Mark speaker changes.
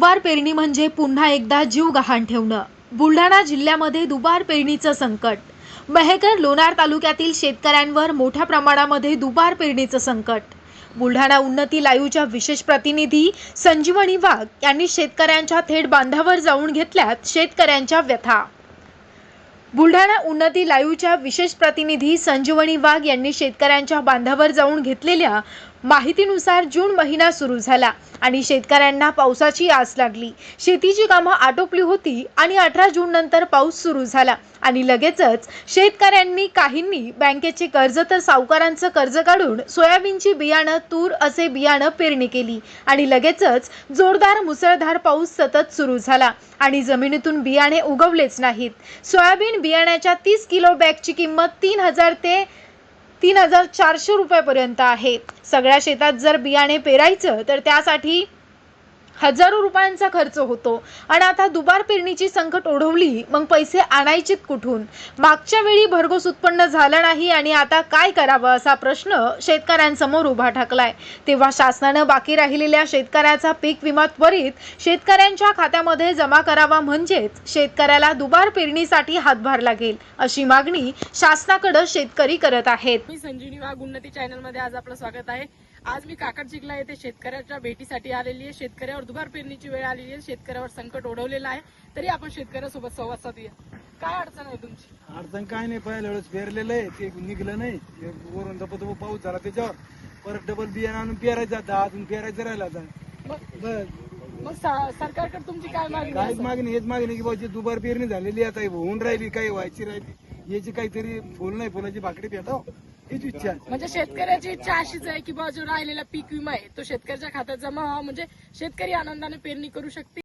Speaker 1: दुबार पेरणी म्हणजे पुन्हा एकदा जीव गहाण ठेवणं। बुलढाणा जिल्ह्यामध्ये दुबार पेरणीचं संकट। मेहकर लोणार तालुक्यातील शेतकऱ्यांवर मोठ्या प्रमाणामध्ये दुबार पेरणीचं संकट। बुलढाणा उन्नती लाईव्हच्या विशेष प्रतिनिधी संजीवनी वाघ यांनी शेतकऱ्यांच्या थेट बांधावर जाऊन घेतल्यात शेतकऱ्यांच्या व्यथा। बुलढाणा उन्नती लाईव्हच्या विशेष प्रतिनिधी संजीवनी वाघ यांनी शेतकऱ्यांच्या बांधावर जाऊन घेतलेल्या माहितीनुसार जून महिना सुरू झाला आणि शेतकऱ्यांना पावसाची आस लागली। शेतीची कामं आटोपली होती आणि 18 जून नंतर पाऊस सुरू झाला आणि लगेचच शेतकऱ्यांनी काहींनी बँकेचे कर्ज तर सावकारांचं कर्ज काढून सोयाबीनची बियाणं तूर असे बियाणं पेरणी केली आणि लगेचच जोरदार मुसळधार पाऊस सतत सुरू झाला आणि जमिनीतून बियाणे उगवलेच नाहीत। सोयाबीन बियाण्याच्या 30 किलो बॅगची किंमत 3000 ते 3400 रुपयापर्यंत आहे। सगळ्या शेतात जर बियाणे पेरायचं तर त्यासाठी हजारो रुपयांचा खर्च होतो आणि आता दुबार पेरणीची संकट ओढवली, मग पैसे आणायचे कुठून? मागच्या वेळी भरघोस उत्पन्न झालं नाही आणि आता काय करावं असा प्रश्न शेतकऱ्यांसमोर उभा ठाकलाय। तेव्हा शासनानं बाकी राहिलेल्या शेतकऱ्याचा पीक विमा त्वरित शेतकऱ्यांच्या खात्यामध्ये जमा करावा, म्हणजेच शेतकऱ्याला दुबार पेरणीसाठी हातभार लागेल अशी मागणी शासनाकडे शेतकरी करत आहेत।
Speaker 2: मी संजीवनी वाघ उन्नती चॅनल मध्ये आज आपलं स्वागत आहे। आज मी काकडचिखला येथे शेतकऱ्याच्या भेटीसाठी आलेली आहे। शेतकऱ्यावर दुबार पेरणीची वेळ आलेली आहे, शेतकऱ्यावर संकट ओढवलेलं आहे, तरी आपण शेतकऱ्यासोबत संवाद साधूया। काय अडचण आहे तुमची?
Speaker 3: अडचण काय नाही, पहिल्या वेळेस पेरलेलं आहे ते निघलं नाही, वरून दपदप पाऊस झाला त्याच्यावर परत डबल बियाणं आणून पेरायचं, आता अजून पेरायचं राहिला आता।
Speaker 2: मग सरकारकडे तुमची काय मागणी?
Speaker 3: काहीच मागणी, हेच मागणी की बाबा दुबार पेरणी झालेली आता होऊन राहिली, काही व्हायची राहिली, याची काहीतरी फुल नाही फुलाची भाकरी भेटाव हीच इच्छा।
Speaker 2: म्हणजे शेतकऱ्याची इच्छा अशीच आहे की बाबा जो राहिलेला पीक विमा आहे तो शेतकऱ्याच्या खात्यात जमा व्हावा, म्हणजे शेतकरी आनंदाने पेरणी करू शकते।